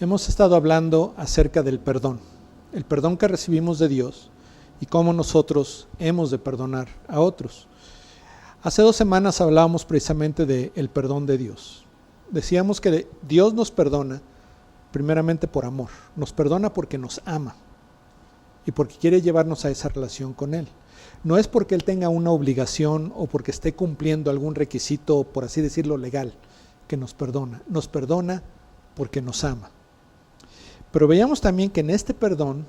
Hemos estado hablando acerca del perdón, el perdón que recibimos de Dios y cómo nosotros hemos de perdonar a otros. Hace 2 semanas hablábamos precisamente del perdón de Dios. Decíamos que Dios nos perdona primeramente por amor, nos perdona porque nos ama y porque quiere llevarnos a esa relación con Él. No es porque Él tenga una obligación o porque esté cumpliendo algún requisito, por así decirlo, legal, que nos perdona porque nos ama. Pero veíamos también que en este perdón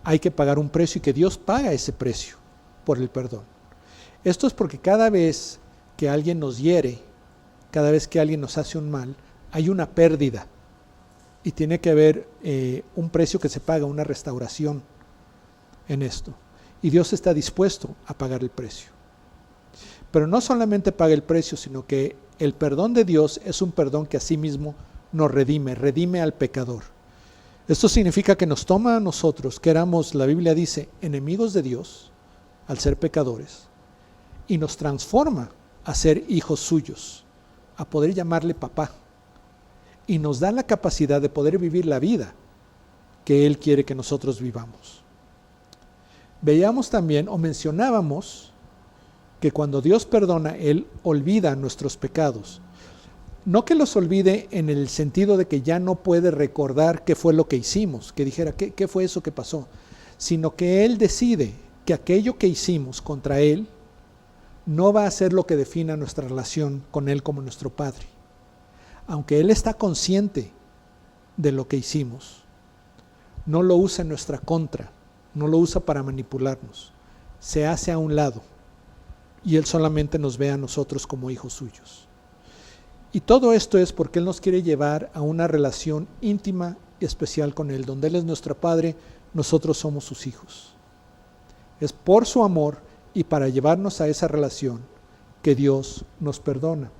hay que pagar un precio y que Dios paga ese precio por el perdón. Esto es porque cada vez que alguien nos hiere, cada vez que alguien nos hace un mal, hay una pérdida y tiene que haber un precio que se paga, una restauración en esto. Y Dios está dispuesto a pagar el precio. Pero no solamente paga el precio, sino que el perdón de Dios es un perdón que asimismo nos redime al pecador. Esto significa que nos toma a nosotros, que éramos, la Biblia dice, enemigos de Dios, al ser pecadores, y nos transforma a ser hijos suyos, a poder llamarle papá, y nos da la capacidad de poder vivir la vida que Él quiere que nosotros vivamos. Veíamos también, o mencionábamos, que cuando Dios perdona, Él olvida nuestros pecados. No que los olvide en el sentido de que ya no puede recordar qué fue lo que hicimos, que dijera qué fue eso que pasó, sino que Él decide que aquello que hicimos contra Él no va a ser lo que defina nuestra relación con Él como nuestro Padre. Aunque Él está consciente de lo que hicimos, no lo usa en nuestra contra, no lo usa para manipularnos, se hace a un lado y Él solamente nos ve a nosotros como hijos suyos. Y todo esto es porque Él nos quiere llevar a una relación íntima y especial con Él, donde Él es nuestro Padre, nosotros somos sus hijos. Es por su amor y para llevarnos a esa relación que Dios nos perdona.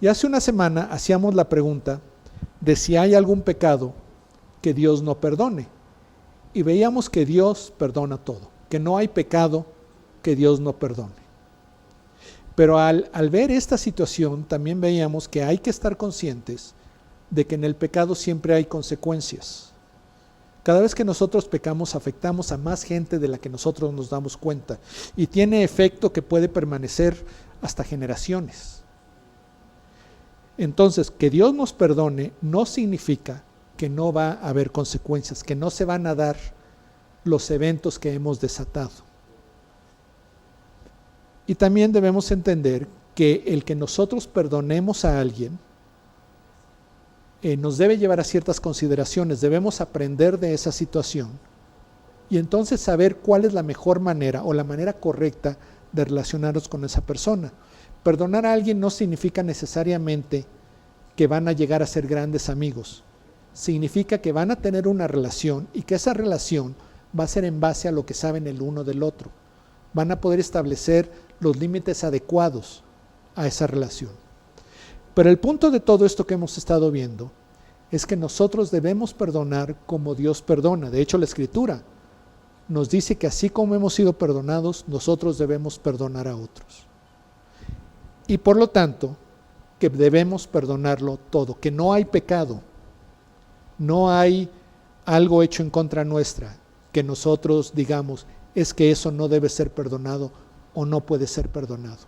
Y hace una semana hacíamos la pregunta de si hay algún pecado que Dios no perdone. Y veíamos que Dios perdona todo, que no hay pecado que Dios no perdone. Pero al ver esta situación también veíamos que hay que estar conscientes de que en el pecado siempre hay consecuencias. Cada vez que nosotros pecamos afectamos a más gente de la que nosotros nos damos cuenta y tiene efecto que puede permanecer hasta generaciones. Entonces, que Dios nos perdone no significa que no va a haber consecuencias, que no se van a dar los eventos que hemos desatado. Y también debemos entender que el que nosotros perdonemos a alguien nos debe llevar a ciertas consideraciones, debemos aprender de esa situación y entonces saber cuál es la mejor manera o la manera correcta de relacionarnos con esa persona. Perdonar a alguien no significa necesariamente que van a llegar a ser grandes amigos, significa que van a tener una relación y que esa relación va a ser en base a lo que saben el uno del otro. Van a poder establecer los límites adecuados a esa relación. Pero el punto de todo esto que hemos estado viendo es que nosotros debemos perdonar como Dios perdona. De hecho, la Escritura nos dice que así como hemos sido perdonados, nosotros debemos perdonar a otros. Y por lo tanto, que debemos perdonarlo todo, que no hay pecado, no hay algo hecho en contra nuestra, que nosotros digamos, es que eso no debe ser perdonado o no puede ser perdonado.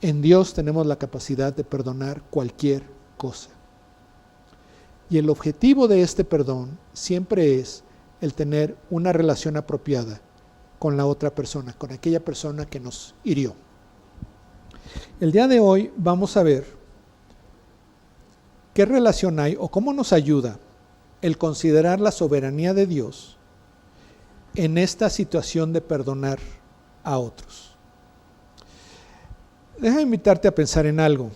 En Dios tenemos la capacidad de perdonar cualquier cosa. Y el objetivo de este perdón siempre es el tener una relación apropiada con la otra persona, con aquella persona que nos hirió. El día de hoy vamos a ver qué relación hay o cómo nos ayuda el considerar la soberanía de Dios en esta situación de perdonar a otros. Déjame invitarte a pensar en algo.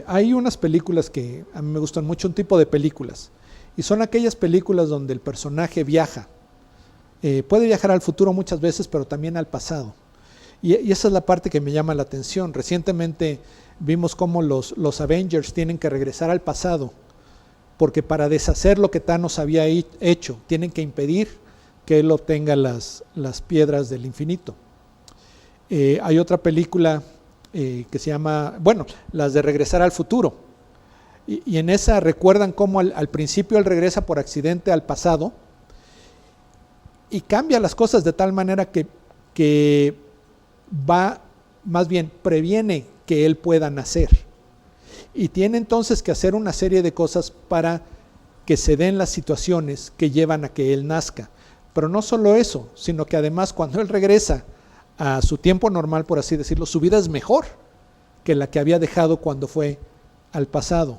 Hay unas películas que a mí me gustan mucho, un tipo de películas, y son aquellas películas donde el personaje viaja. Puede viajar al futuro muchas veces, pero también al pasado. Y esa es la parte que me llama la atención. Recientemente vimos cómo los Avengers tienen que regresar al pasado, porque para deshacer lo que Thanos había hecho, tienen que impedir que él obtenga las piedras del infinito. Hay otra película que se llama, las de Regresar al Futuro. Y en esa recuerdan cómo al principio él regresa por accidente al pasado y cambia las cosas de tal manera que va, más bien previene que él pueda nacer. Y tiene entonces que hacer una serie de cosas para que se den las situaciones que llevan a que él nazca. Pero no solo eso, sino que además cuando él regresa a su tiempo normal, por así decirlo, su vida es mejor que la que había dejado cuando fue al pasado.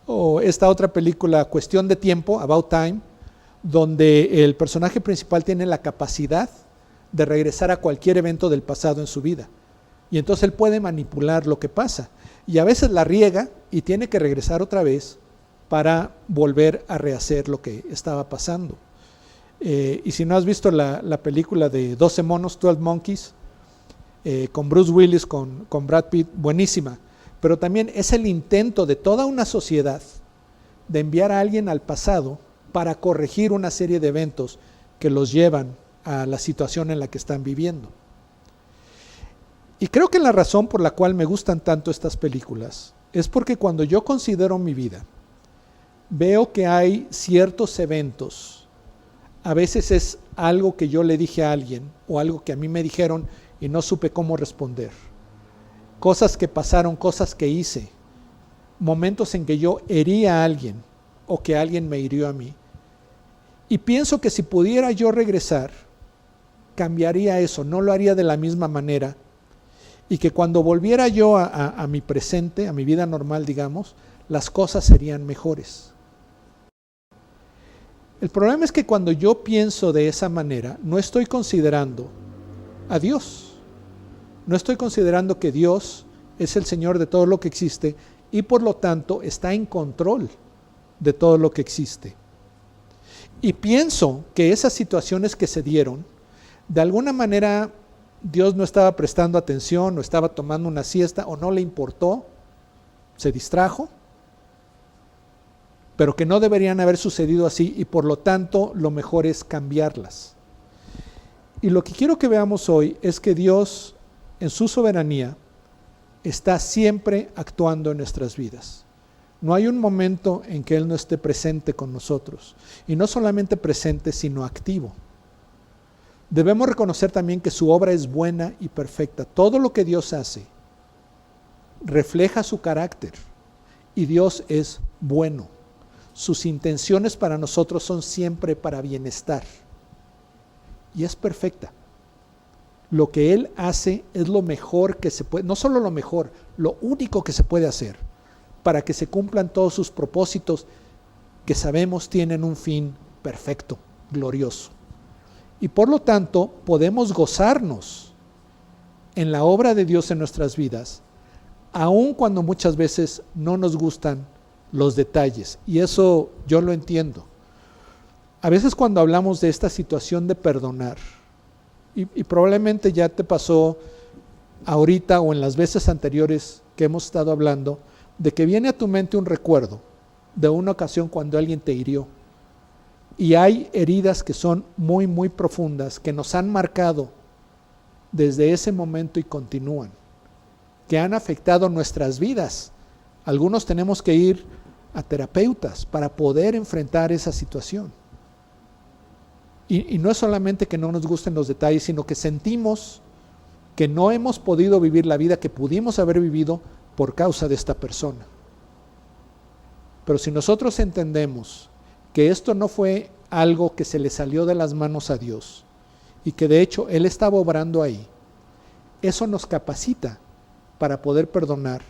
O esta otra película, Cuestión de Tiempo, About Time, donde el personaje principal tiene la capacidad de regresar a cualquier evento del pasado en su vida. Y entonces él puede manipular lo que pasa. Y a veces la riega y tiene que regresar otra vez para volver a rehacer lo que estaba pasando. Y si no has visto la película de 12 monos, 12 Monkeys, con Bruce Willis, con Brad Pitt, buenísima. Pero también es el intento de toda una sociedad de enviar a alguien al pasado para corregir una serie de eventos que los llevan a la situación en la que están viviendo. Y creo que la razón por la cual me gustan tanto estas películas es porque cuando yo considero mi vida, veo que hay ciertos eventos, a veces es algo que yo le dije a alguien o algo que a mí me dijeron y no supe cómo responder. Cosas que pasaron, cosas que hice, momentos en que yo herí a alguien o que alguien me hirió a mí. Y pienso que si pudiera yo regresar, cambiaría eso, no lo haría de la misma manera. Y que cuando volviera yo a mi presente, a mi vida normal, digamos, las cosas serían mejores. El problema es que cuando yo pienso de esa manera, no estoy considerando a Dios. No estoy considerando que Dios es el Señor de todo lo que existe y por lo tanto está en control de todo lo que existe. Y pienso que esas situaciones que se dieron, de alguna manera Dios no estaba prestando atención, o estaba tomando una siesta, o no le importó, se distrajo, pero que no deberían haber sucedido así y por lo tanto lo mejor es cambiarlas. Y lo que quiero que veamos hoy es que Dios, en su soberanía, está siempre actuando en nuestras vidas. No hay un momento en que Él no esté presente con nosotros. Y no solamente presente, sino activo. Debemos reconocer también que su obra es buena y perfecta. Todo lo que Dios hace refleja su carácter. Y Dios es bueno. Sus intenciones para nosotros son siempre para bienestar. Y es perfecta. Lo que Él hace es lo mejor que se puede, no solo lo mejor, lo único que se puede hacer para que se cumplan todos sus propósitos que sabemos tienen un fin perfecto, glorioso. Y por lo tanto podemos gozarnos en la obra de Dios en nuestras vidas, aun cuando muchas veces no nos gustan los detalles. Y eso yo lo entiendo. A veces cuando hablamos de esta situación de perdonar, y probablemente ya te pasó ahorita o en las veces anteriores que hemos estado hablando, de que viene a tu mente un recuerdo de una ocasión cuando alguien te hirió. Y hay heridas que son muy, muy profundas, que nos han marcado desde ese momento y continúan, que han afectado nuestras vidas. Algunos tenemos que ir a terapeutas para poder enfrentar esa situación. Y no es solamente que no nos gusten los detalles, sino que sentimos que no hemos podido vivir la vida que pudimos haber vivido por causa de esta persona. Pero si nosotros entendemos que esto no fue algo que se le salió de las manos a Dios y que de hecho Él estaba obrando ahí, eso nos capacita para poder perdonar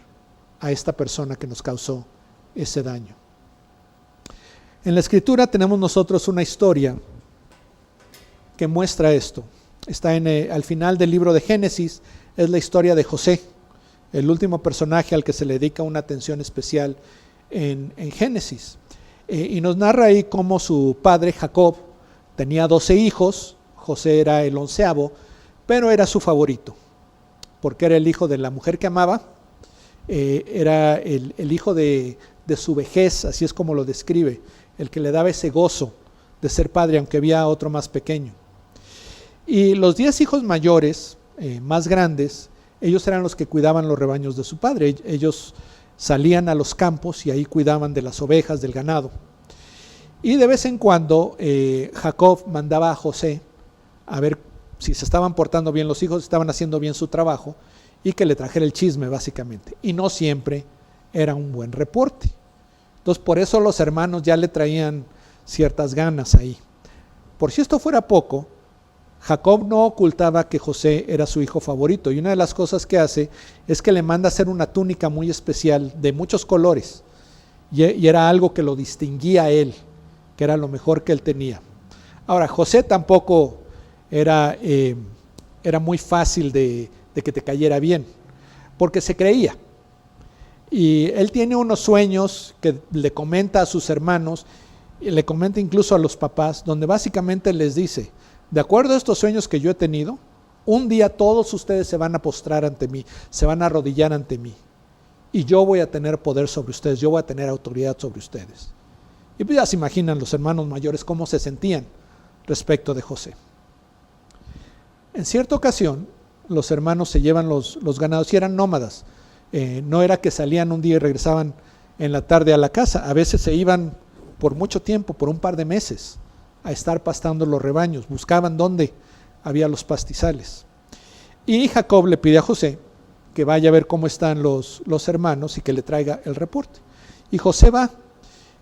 a esta persona que nos causó ese daño. En la Escritura tenemos nosotros una historia que muestra esto. Está al final del libro de Génesis, es la historia de José, el último personaje al que se le dedica una atención especial en Génesis. Y nos narra ahí cómo su padre Jacob tenía 12 hijos, José era el 11º, pero era su favorito, porque era el hijo de la mujer que amaba, era el hijo de su vejez, así es como lo describe, el que le daba ese gozo de ser padre, aunque había otro más pequeño. Y los 10 hijos mayores, más grandes, ellos eran los que cuidaban los rebaños de su padre. Ellos salían a los campos y ahí cuidaban de las ovejas, del ganado. Y de vez en cuando Jacob mandaba a José a ver si se estaban portando bien los hijos, estaban haciendo bien su trabajo, y que le trajera el chisme básicamente. Y no siempre era un buen reporte. Entonces por eso los hermanos ya le traían ciertas ganas ahí. Por si esto fuera poco, Jacob no ocultaba que José era su hijo favorito, y una de las cosas que hace es que le manda hacer una túnica muy especial de muchos colores, y era algo que lo distinguía a él, que era lo mejor que él tenía. Ahora, José tampoco era muy fácil de que te cayera bien, porque se creía. Y él tiene unos sueños que le comenta a sus hermanos, y le comenta incluso a los papás, donde básicamente les dice: de acuerdo a estos sueños que yo he tenido, un día todos ustedes se van a postrar ante mí, se van a arrodillar ante mí, y yo voy a tener poder sobre ustedes, yo voy a tener autoridad sobre ustedes. Y pues ya se imaginan los hermanos mayores cómo se sentían respecto de José. En cierta ocasión, los hermanos se llevan los ganados y eran nómadas. No era que salían un día y regresaban en la tarde a la casa. A veces se iban por mucho tiempo, por un par de meses, a estar pastando los rebaños. Buscaban dónde había los pastizales. Y Jacob le pide a José que vaya a ver cómo están los hermanos y que le traiga el reporte. Y José va,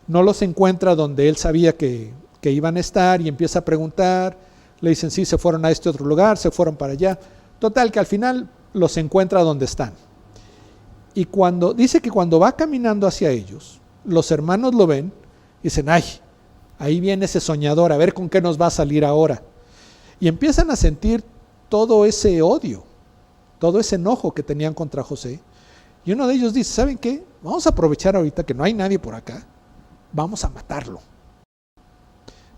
no los encuentra donde él sabía que iban a estar, y empieza a preguntar. Le dicen: sí, se fueron a este otro lugar, se fueron para allá. Total, que al final los encuentra donde están. Y dice que cuando va caminando hacia ellos, los hermanos lo ven y dicen: ay, ahí viene ese soñador, a ver con qué nos va a salir ahora. Y empiezan a sentir todo ese odio, todo ese enojo que tenían contra José. Y uno de ellos dice: ¿saben qué? Vamos a aprovechar ahorita que no hay nadie por acá, vamos a matarlo.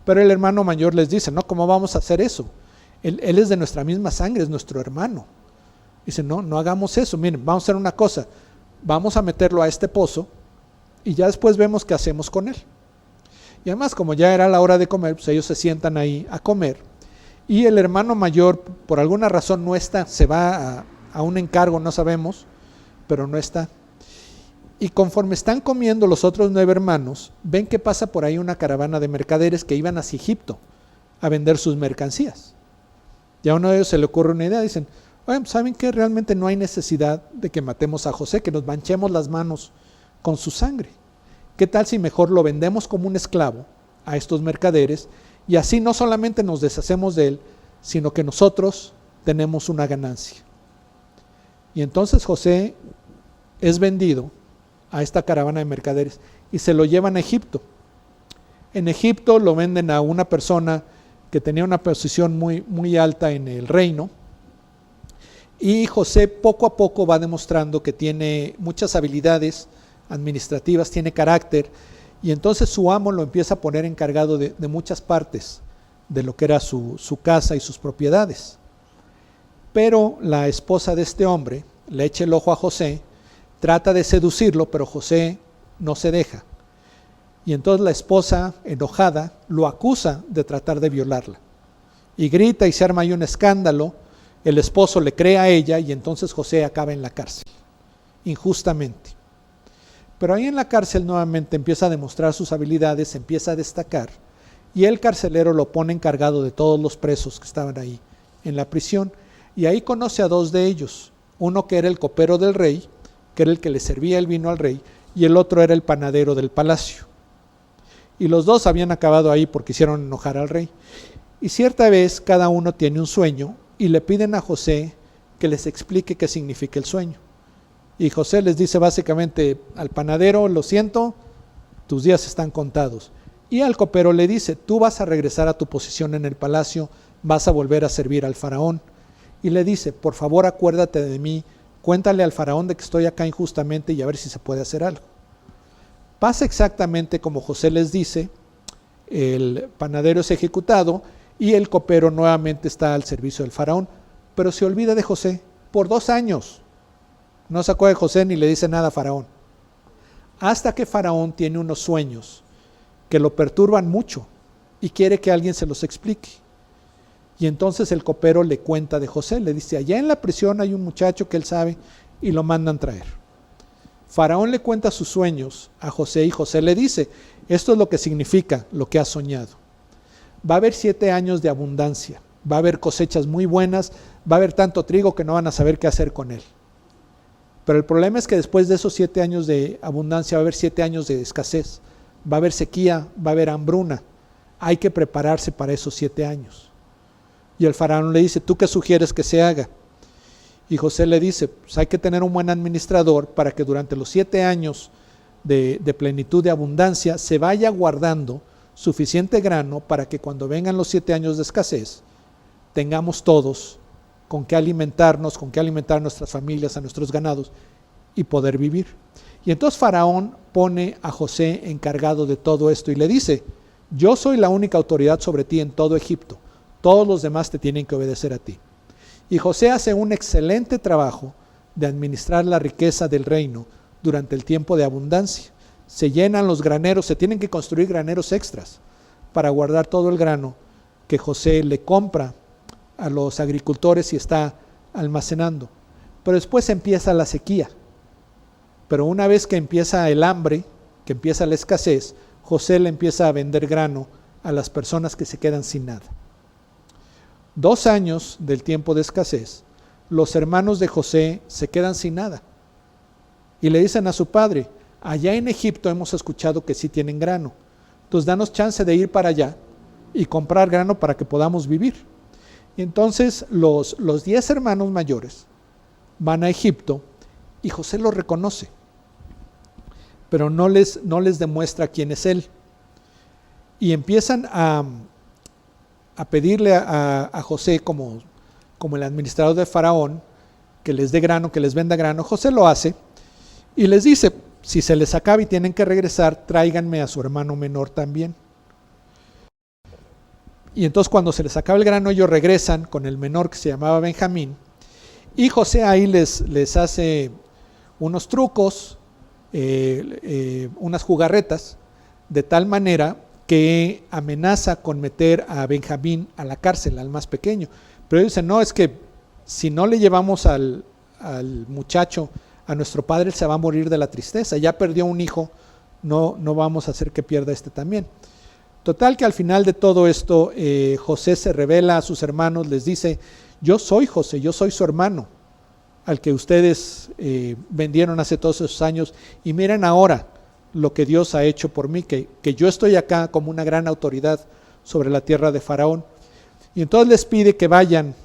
Pero el hermano mayor les dice: no, ¿cómo vamos a hacer eso? Él es de nuestra misma sangre, es nuestro hermano. Dice: no hagamos eso, miren, vamos a hacer una cosa, vamos a meterlo a este pozo y ya después vemos qué hacemos con él. Y además, como ya era la hora de comer, pues ellos se sientan ahí a comer, y el hermano mayor por alguna razón no está, se va a un encargo, no sabemos, pero no está. Y conforme están comiendo los otros 9 hermanos, ven que pasa por ahí una caravana de mercaderes que iban hacia Egipto a vender sus mercancías. Y a uno de ellos se le ocurre una idea, dicen: oye, ¿saben qué? Realmente no hay necesidad de que matemos a José, que nos manchemos las manos con su sangre. ¿Qué tal si mejor lo vendemos como un esclavo a estos mercaderes, y así no solamente nos deshacemos de él, sino que nosotros tenemos una ganancia? Y entonces José es vendido a esta caravana de mercaderes y se lo llevan a Egipto. En Egipto lo venden a una persona que tenía una posición muy, muy alta en el reino, y José poco a poco va demostrando que tiene muchas habilidades administrativas, tiene carácter, y entonces su amo lo empieza a poner encargado de muchas partes de lo que era su casa y sus propiedades. Pero la esposa de este hombre le echa el ojo a José, trata de seducirlo, pero José no se deja. Y entonces la esposa, enojada, lo acusa de tratar de violarla. Y grita y se arma ahí un escándalo. El esposo le cree a ella, y entonces José acaba en la cárcel, injustamente. Pero ahí en la cárcel nuevamente empieza a demostrar sus habilidades, empieza a destacar, y el carcelero lo pone encargado de todos los presos que estaban ahí en la prisión. Y ahí conoce a 2 de ellos, uno que era el copero del rey, que era el que le servía el vino al rey, y el otro era el panadero del palacio. Y los 2 habían acabado ahí porque hicieron enojar al rey. Y cierta vez cada uno tiene un sueño, y le piden a José que les explique qué significa el sueño. Y José les dice básicamente al panadero: lo siento, tus días están contados. Y al copero le dice: tú vas a regresar a tu posición en el palacio, vas a volver a servir al faraón. Y le dice: por favor, acuérdate de mí, cuéntale al faraón de que estoy acá injustamente, y a ver si se puede hacer algo. Pasa exactamente como José les dice, el panadero es ejecutado y el copero nuevamente está al servicio del faraón, pero se olvida de José por 2 años. No se acuerda de José ni le dice nada a faraón. Hasta que faraón tiene unos sueños que lo perturban mucho y quiere que alguien se los explique. Y entonces el copero le cuenta de José, le dice: allá en la prisión hay un muchacho que él sabe, y lo mandan traer. Faraón le cuenta sus sueños a José y José le dice, esto es lo que significa lo que has soñado. Va a haber 7 años de abundancia, va a haber cosechas muy buenas, va a haber tanto trigo que no van a saber qué hacer con él. Pero el problema es que después de esos 7 años de abundancia va a haber 7 años de escasez, va a haber sequía, va a haber hambruna. Hay que prepararse para esos 7 años. Y el faraón le dice, ¿tú qué sugieres que se haga? Y José le dice, pues hay que tener un buen administrador para que durante los 7 años de plenitud de abundancia se vaya guardando suficiente grano para que cuando vengan los 7 años de escasez, tengamos todos con qué alimentarnos, con qué alimentar a nuestras familias, a nuestros ganados y poder vivir. Y entonces Faraón pone a José encargado de todo esto y le dice, yo soy la única autoridad sobre ti en todo Egipto, todos los demás te tienen que obedecer a ti. Y José hace un excelente trabajo de administrar la riqueza del reino durante el tiempo de abundancia. Se llenan los graneros, se tienen que construir graneros extras para guardar todo el grano que José le compra a los agricultores y está almacenando. Pero después empieza la sequía. Pero una vez que empieza el hambre, que empieza la escasez, José le empieza a vender grano a las personas que se quedan sin nada. 2 años del tiempo de escasez, los hermanos de José se quedan sin nada. Y le dicen a su padre, allá en Egipto hemos escuchado que sí tienen grano. Entonces danos chance de ir para allá y comprar grano para que podamos vivir. Y entonces los 10 hermanos mayores van a Egipto y José los reconoce, pero no les demuestra quién es él. Y empiezan a pedirle a José como el administrador de Faraón, que les dé grano, que les venda grano. José lo hace y les dice, si se les acaba y tienen que regresar, tráiganme a su hermano menor también. Y entonces cuando se les acaba el grano, ellos regresan con el menor que se llamaba Benjamín, y José ahí les hace unos trucos, unas jugarretas, de tal manera que amenaza con meter a Benjamín a la cárcel, al más pequeño. Pero ellos dicen, no, es que si no le llevamos al muchacho a nuestro padre, él se va a morir de la tristeza. Ya perdió un hijo, no vamos a hacer que pierda este también. Total que al final de todo esto, José se revela a sus hermanos, les dice, yo soy José, yo soy su hermano, al que ustedes vendieron hace todos esos años, y miren ahora lo que Dios ha hecho por mí, que yo estoy acá como una gran autoridad sobre la tierra de Faraón. Y entonces les pide que vayan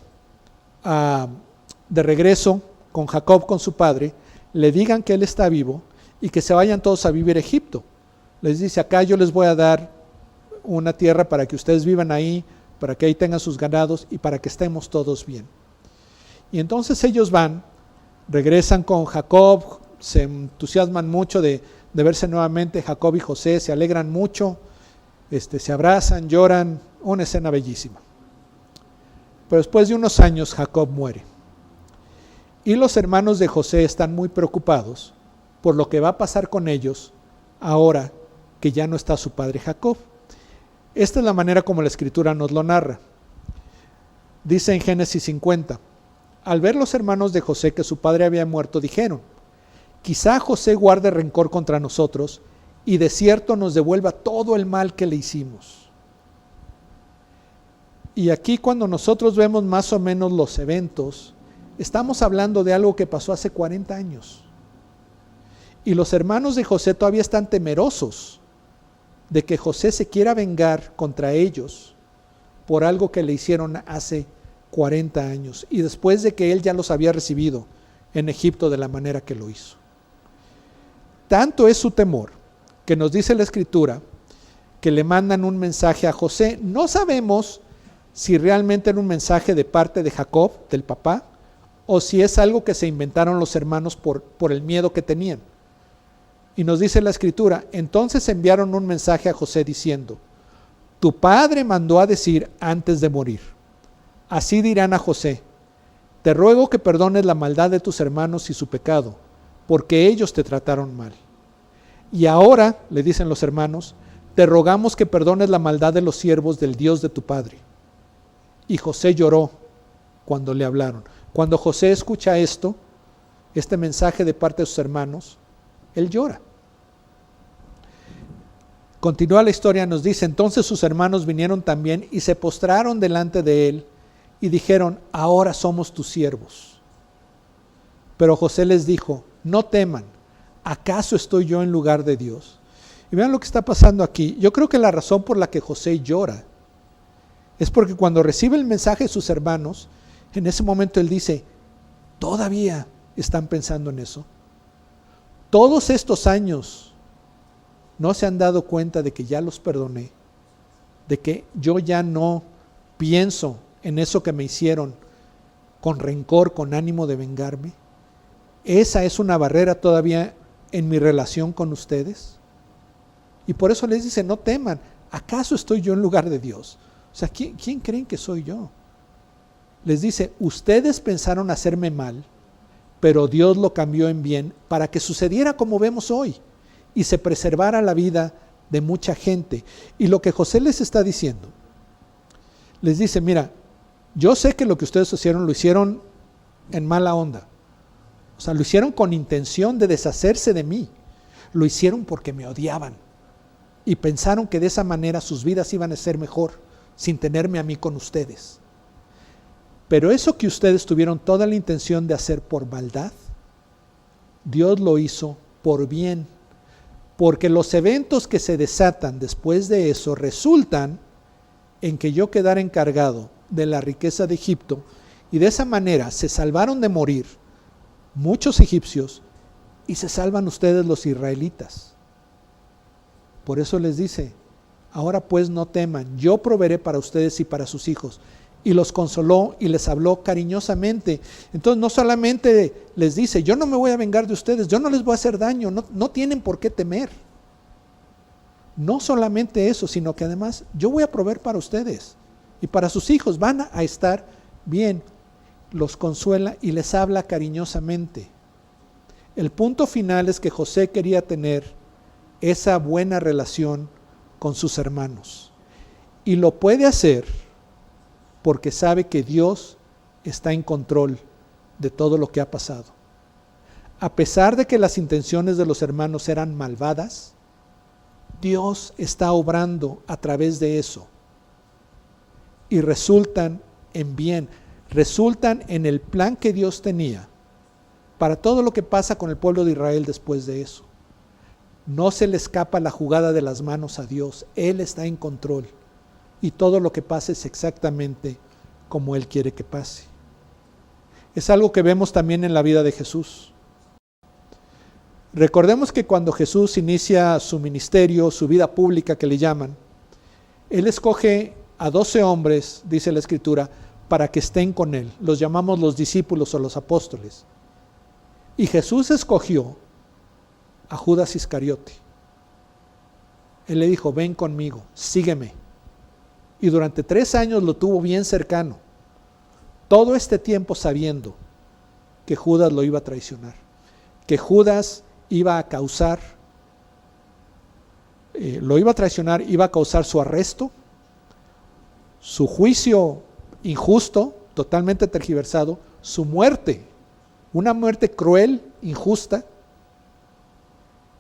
de regreso con Jacob, con su padre, le digan que él está vivo y que se vayan todos a vivir a Egipto. Les dice, acá yo les voy a dar una tierra para que ustedes vivan ahí, para que ahí tengan sus ganados y para que estemos todos bien. Y entonces ellos van, regresan con Jacob, se entusiasman mucho de verse nuevamente. Jacob y José se alegran mucho, se abrazan, lloran, una escena bellísima. Pero después de unos años Jacob muere. Y los hermanos de José están muy preocupados por lo que va a pasar con ellos ahora que ya no está su padre Jacob. Esta es la manera como la Escritura nos lo narra. Dice en Génesis 50, al ver los hermanos de José que su padre había muerto, dijeron, quizá José guarde rencor contra nosotros y de cierto nos devuelva todo el mal que le hicimos. Y aquí cuando nosotros vemos más o menos los eventos, estamos hablando de algo que pasó hace 40 años. Y los hermanos de José todavía están temerosos de que José se quiera vengar contra ellos por algo que le hicieron hace 40 años. Y después de que él ya los había recibido en Egipto de la manera que lo hizo. Tanto es su temor que nos dice la Escritura que le mandan un mensaje a José. No sabemos si realmente era un mensaje de parte de Jacob, del papá, o si es algo que se inventaron los hermanos por el miedo que tenían. Y nos dice la Escritura, entonces enviaron un mensaje a José diciendo, tu padre mandó a decir antes de morir, así dirán a José, te ruego que perdones la maldad de tus hermanos y su pecado, porque ellos te trataron mal. Y ahora, le dicen los hermanos, te rogamos que perdones la maldad de los siervos del Dios de tu padre. Y José lloró cuando le hablaron. Cuando José escucha esto, este mensaje de parte de sus hermanos, Él llora. Continúa la historia, nos dice, entonces sus hermanos vinieron también y se postraron delante de él y dijeron, ahora somos tus siervos. Pero José les dijo, no teman, ¿acaso estoy yo en lugar de Dios? Y vean lo que está pasando aquí. Yo creo que la razón por la que José llora es porque cuando recibe el mensaje de sus hermanos, en ese momento él dice, ¿todavía están pensando en eso? Todos estos años no se han dado cuenta de que ya los perdoné, de que yo ya no pienso en eso que me hicieron con rencor, con ánimo de vengarme. Esa es una barrera todavía en mi relación con ustedes. Y por eso les dice, no teman, ¿acaso estoy yo en lugar de Dios? O sea, ¿quién creen que soy yo? Les dice, ustedes pensaron hacerme mal, pero Dios lo cambió en bien para que sucediera como vemos hoy y se preservara la vida de mucha gente. Y lo que José les está diciendo, les dice, mira, yo sé que lo que ustedes hicieron, lo hicieron en mala onda. O sea, lo hicieron con intención de deshacerse de mí. Lo hicieron porque me odiaban. Y pensaron que de esa manera sus vidas iban a ser mejor, sin tenerme a mí con ustedes. Pero eso que ustedes tuvieron toda la intención de hacer por maldad, Dios lo hizo por bien. Porque los eventos que se desatan después de eso resultan en que yo quedara encargado de la riqueza de Egipto y de esa manera se salvaron de morir muchos egipcios y se salvan ustedes los israelitas. Por eso les dice, ahora pues no teman, yo proveeré para ustedes y para sus hijos. Y los consoló y les habló cariñosamente. Entonces no solamente les dice, yo no me voy a vengar de ustedes, yo no les voy a hacer daño, no tienen por qué temer. No solamente eso, sino que además yo voy a proveer para ustedes y para sus hijos, van a estar bien. Los consuela y les habla cariñosamente. El punto final es que José quería tener esa buena relación con sus hermanos. Y lo puede hacer porque sabe que Dios está en control de todo lo que ha pasado. A pesar de que las intenciones de los hermanos eran malvadas, Dios está obrando a través de eso y resultan en bien, resultan en el plan que Dios tenía para todo lo que pasa con el pueblo de Israel después de eso. No se le escapa la jugada de las manos a Dios, Él está en control. Y todo lo que pasa es exactamente como Él quiere que pase. Es algo que vemos también en la vida de Jesús. Recordemos que cuando Jesús inicia su ministerio, su vida pública que le llaman, Él escoge a 12 hombres, dice la Escritura, para que estén con Él. Los llamamos los discípulos o los apóstoles. Y Jesús escogió a Judas Iscariote. Él le dijo, ven conmigo, sígueme. Y durante 3 años lo tuvo bien cercano. Todo este tiempo sabiendo que Judas lo iba a traicionar. Que Judas iba a causar, lo iba a traicionar, iba a causar su arresto, su juicio injusto, totalmente tergiversado, su muerte, una muerte cruel, injusta,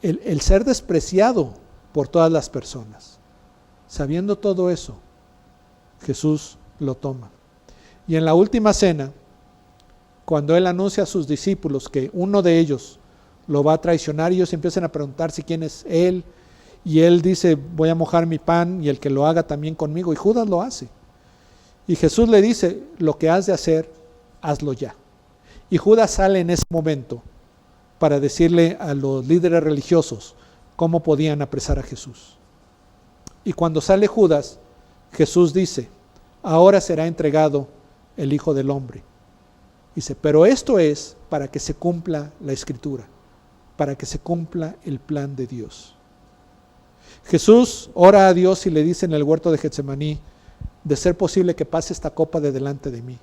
el ser despreciado por todas las personas. Sabiendo todo eso, Jesús lo toma. Y en la última cena, cuando Él anuncia a sus discípulos que uno de ellos lo va a traicionar, ellos empiezan a preguntarse quién es Él, y Él dice, voy a mojar mi pan y el que lo haga también conmigo, y Judas lo hace. Y Jesús le dice, lo que has de hacer, hazlo ya. Y Judas sale en ese momento para decirle a los líderes religiosos cómo podían apresar a Jesús. Y cuando sale Judas, Jesús dice, ahora será entregado el Hijo del Hombre. Dice, pero esto es para que se cumpla la Escritura, para que se cumpla el plan de Dios. Jesús ora a Dios y le dice en el huerto de Getsemaní, de ser posible que pase esta copa de delante de mí.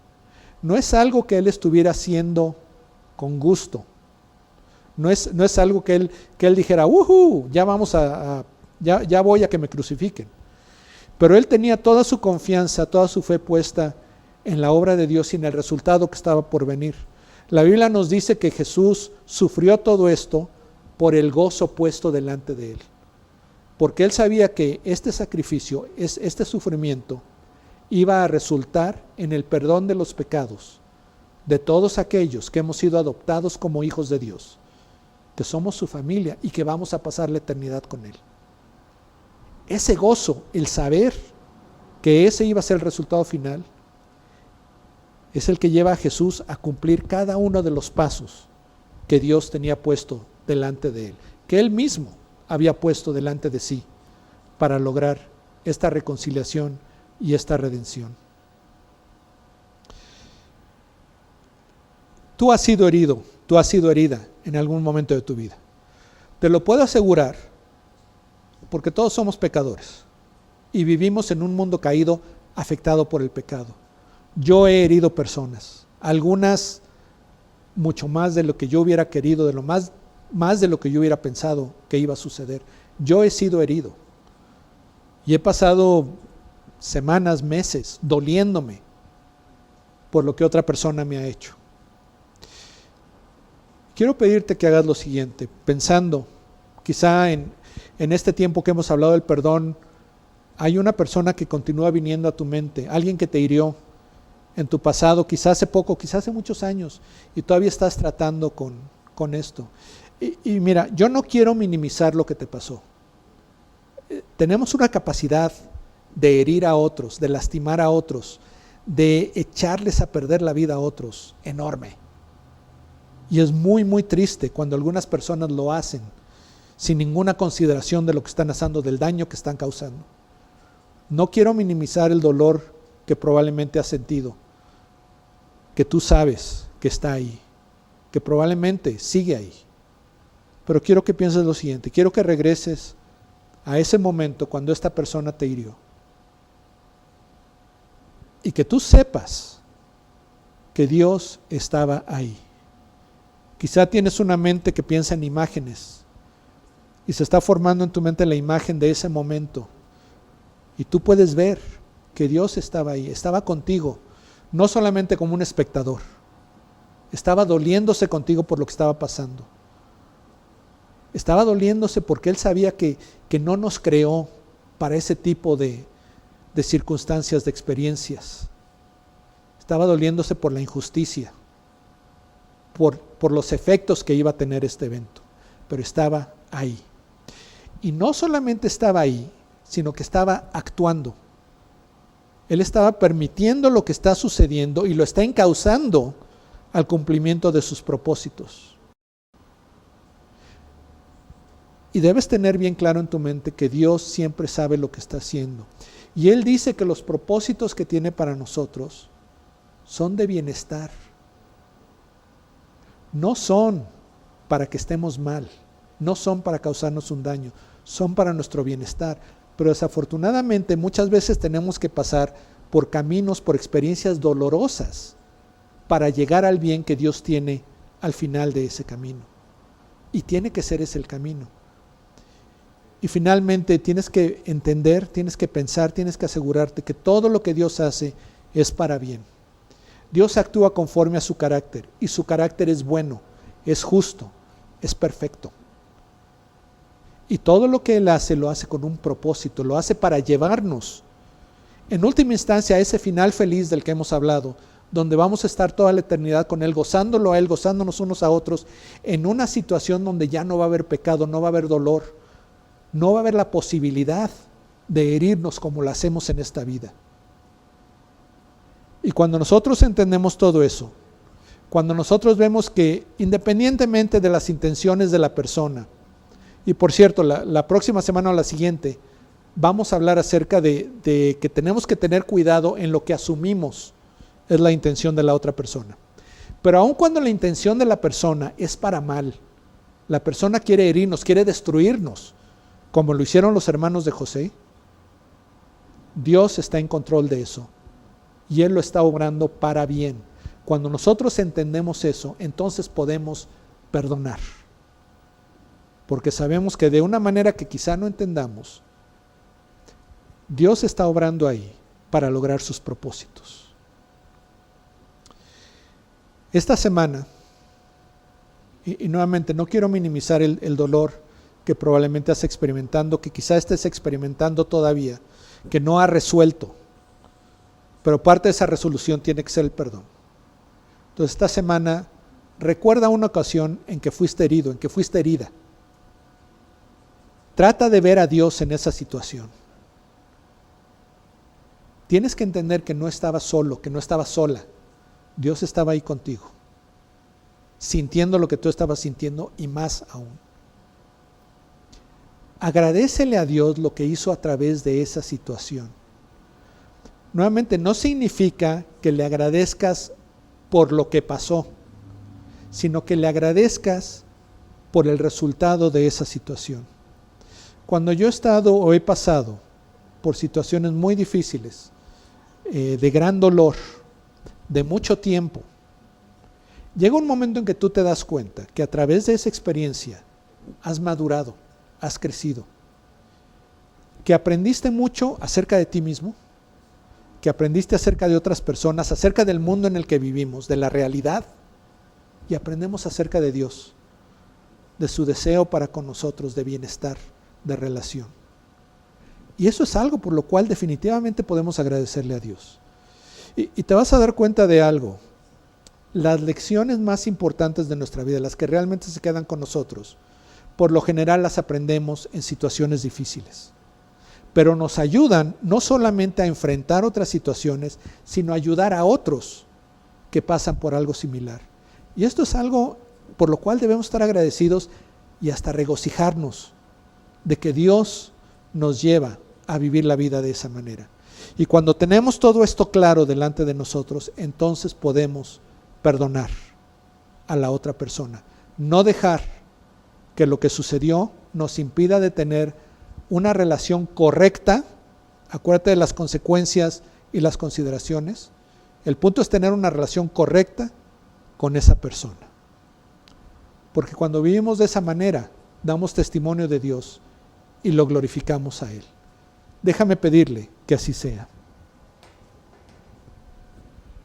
No es algo que Él estuviera haciendo con gusto. No es algo que él dijera, ya vamos ya voy a que me crucifiquen. Pero Él tenía toda su confianza, toda su fe puesta en la obra de Dios y en el resultado que estaba por venir. La Biblia nos dice que Jesús sufrió todo esto por el gozo puesto delante de él. Porque él sabía que este sacrificio, este sufrimiento, iba a resultar en el perdón de los pecados de todos aquellos que hemos sido adoptados como hijos de Dios, que somos su familia y que vamos a pasar la eternidad con él. Ese gozo, el saber que ese iba a ser el resultado final, es el que lleva a Jesús a cumplir cada uno de los pasos que Dios tenía puesto delante de él, que él mismo había puesto delante de sí para lograr esta reconciliación y esta redención. Tú has sido herido, tú has sido herida en algún momento de tu vida. Te lo puedo asegurar porque todos somos pecadores y vivimos en un mundo caído afectado por el pecado. Yo he herido personas, algunas mucho más de lo que yo hubiera querido, de lo más de lo que yo hubiera pensado que iba a suceder. Yo he sido herido y he pasado semanas, meses doliéndome por lo que otra persona me ha hecho. Quiero pedirte que hagas lo siguiente, pensando quizá en este tiempo que hemos hablado del perdón, hay una persona que continúa viniendo a tu mente, alguien que te hirió en tu pasado, quizás hace poco, quizás hace muchos años, y todavía estás tratando con esto. Y mira, yo no quiero minimizar lo que te pasó. Tenemos una capacidad de herir a otros, de lastimar a otros, de echarles a perder la vida a otros, enorme. Y es muy, muy triste cuando algunas personas lo hacen sin ninguna consideración de lo que están haciendo, del daño que están causando. No quiero minimizar el dolor que probablemente has sentido, que tú sabes que está ahí, que probablemente sigue ahí. Pero quiero que pienses lo siguiente, quiero que regreses a ese momento cuando esta persona te hirió. Y que tú sepas que Dios estaba ahí. Quizá tienes una mente que piensa en imágenes y se está formando en tu mente la imagen de ese momento. Y tú puedes ver que Dios estaba ahí, estaba contigo, no solamente como un espectador, estaba doliéndose contigo por lo que estaba pasando. Estaba doliéndose porque Él sabía que no nos creó para ese tipo de circunstancias, de experiencias. Estaba doliéndose por la injusticia, por los efectos que iba a tener este evento, pero estaba ahí. Y no solamente estaba ahí, sino que estaba actuando. Él estaba permitiendo lo que está sucediendo y lo está encauzando al cumplimiento de sus propósitos. Y debes tener bien claro en tu mente que Dios siempre sabe lo que está haciendo. Y Él dice que los propósitos que tiene para nosotros son de bienestar. No son para que estemos mal, no son para causarnos un daño, son para nuestro bienestar. Pero desafortunadamente muchas veces tenemos que pasar por caminos, por experiencias dolorosas para llegar al bien que Dios tiene al final de ese camino. Y tiene que ser ese el camino. Y finalmente tienes que entender, tienes que pensar, tienes que asegurarte que todo lo que Dios hace es para bien. Dios actúa conforme a su carácter y su carácter es bueno, es justo, es perfecto. Y todo lo que Él hace lo hace con un propósito, lo hace para llevarnos en última instancia a ese final feliz del que hemos hablado, donde vamos a estar toda la eternidad con Él, gozándolo a Él, gozándonos unos a otros, en una situación donde ya no va a haber pecado, no va a haber dolor, no va a haber la posibilidad de herirnos como lo hacemos en esta vida. Y cuando nosotros entendemos todo eso, cuando nosotros vemos que independientemente de las intenciones de la persona, y por cierto, la próxima semana o la siguiente, vamos a hablar acerca de que tenemos que tener cuidado en lo que asumimos es la intención de la otra persona. Pero aun cuando la intención de la persona es para mal, la persona quiere herirnos, quiere destruirnos, como lo hicieron los hermanos de José, Dios está en control de eso y Él lo está obrando para bien. Cuando nosotros entendemos eso, entonces podemos perdonar. Porque sabemos que de una manera que quizá no entendamos, Dios está obrando ahí para lograr sus propósitos. Esta semana Y nuevamente, no quiero minimizar el dolor que probablemente estás experimentando, que quizá estés experimentando todavía, que no ha resuelto. Pero parte de esa resolución tiene que ser el perdón. Entonces, esta semana, recuerda una ocasión en que fuiste herido, en que fuiste herida. Trata de ver a Dios en esa situación. Tienes que entender que no estabas solo, que no estabas sola. Dios estaba ahí contigo, sintiendo lo que tú estabas sintiendo y más aún. Agradécele a Dios lo que hizo a través de esa situación. Nuevamente, no significa que le agradezcas por lo que pasó, sino que le agradezcas por el resultado de esa situación. Cuando yo he estado o he pasado por situaciones muy difíciles, de gran dolor, de mucho tiempo, llega un momento en que tú te das cuenta que a través de esa experiencia has madurado, has crecido, que aprendiste mucho acerca de ti mismo, que aprendiste acerca de otras personas, acerca del mundo en el que vivimos, de la realidad, y aprendemos acerca de Dios, de su deseo para con nosotros, de bienestar, de relación. Y eso es algo por lo cual definitivamente podemos agradecerle a Dios. Y te vas a dar cuenta de algo. Las lecciones más importantes de nuestra vida, las que realmente se quedan con nosotros, por lo general las aprendemos en situaciones difíciles. Pero nos ayudan no solamente a enfrentar otras situaciones, sino a ayudar a otros que pasan por algo similar. Y esto es algo por lo cual debemos estar agradecidos y hasta regocijarnos de que Dios nos lleva a vivir la vida de esa manera. Y cuando tenemos todo esto claro delante de nosotros, entonces podemos perdonar a la otra persona. No dejar que lo que sucedió nos impida de tener una relación correcta. Acuérdate de las consecuencias y las consideraciones. El punto es tener una relación correcta con esa persona. Porque cuando vivimos de esa manera, damos testimonio de Dios y lo glorificamos a Él. Déjame pedirle que así sea.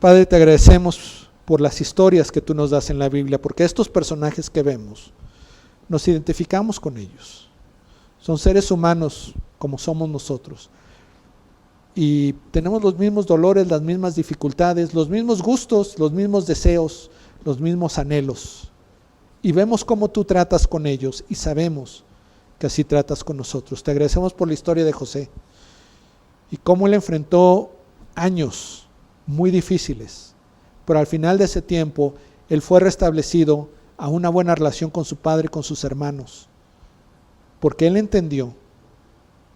Padre, te agradecemos por las historias que tú nos das en la Biblia, porque estos personajes que vemos, nos identificamos con ellos. Son seres humanos como somos nosotros. Y tenemos los mismos dolores, las mismas dificultades, los mismos gustos, los mismos deseos, los mismos anhelos. Y vemos cómo tú tratas con ellos y sabemos que así tratas con nosotros. Te agradecemos por la historia de José y cómo él enfrentó años muy difíciles, pero al final de ese tiempo él fue restablecido a una buena relación con su padre y con sus hermanos, porque él entendió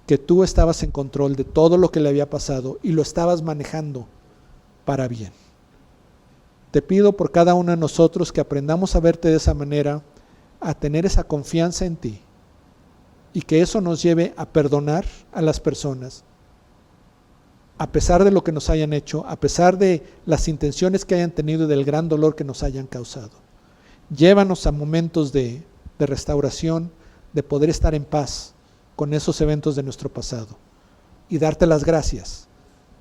que tú estabas en control de todo lo que le había pasado y lo estabas manejando para bien. Te pido por cada uno de nosotros que aprendamos a verte de esa manera, a tener esa confianza en ti, y que eso nos lleve a perdonar a las personas, a pesar de lo que nos hayan hecho, a pesar de las intenciones que hayan tenido y del gran dolor que nos hayan causado. Llévanos a momentos de restauración, de poder estar en paz con esos eventos de nuestro pasado y darte las gracias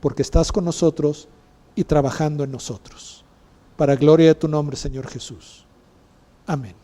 porque estás con nosotros y trabajando en nosotros. Para gloria de tu nombre, Señor Jesús. Amén.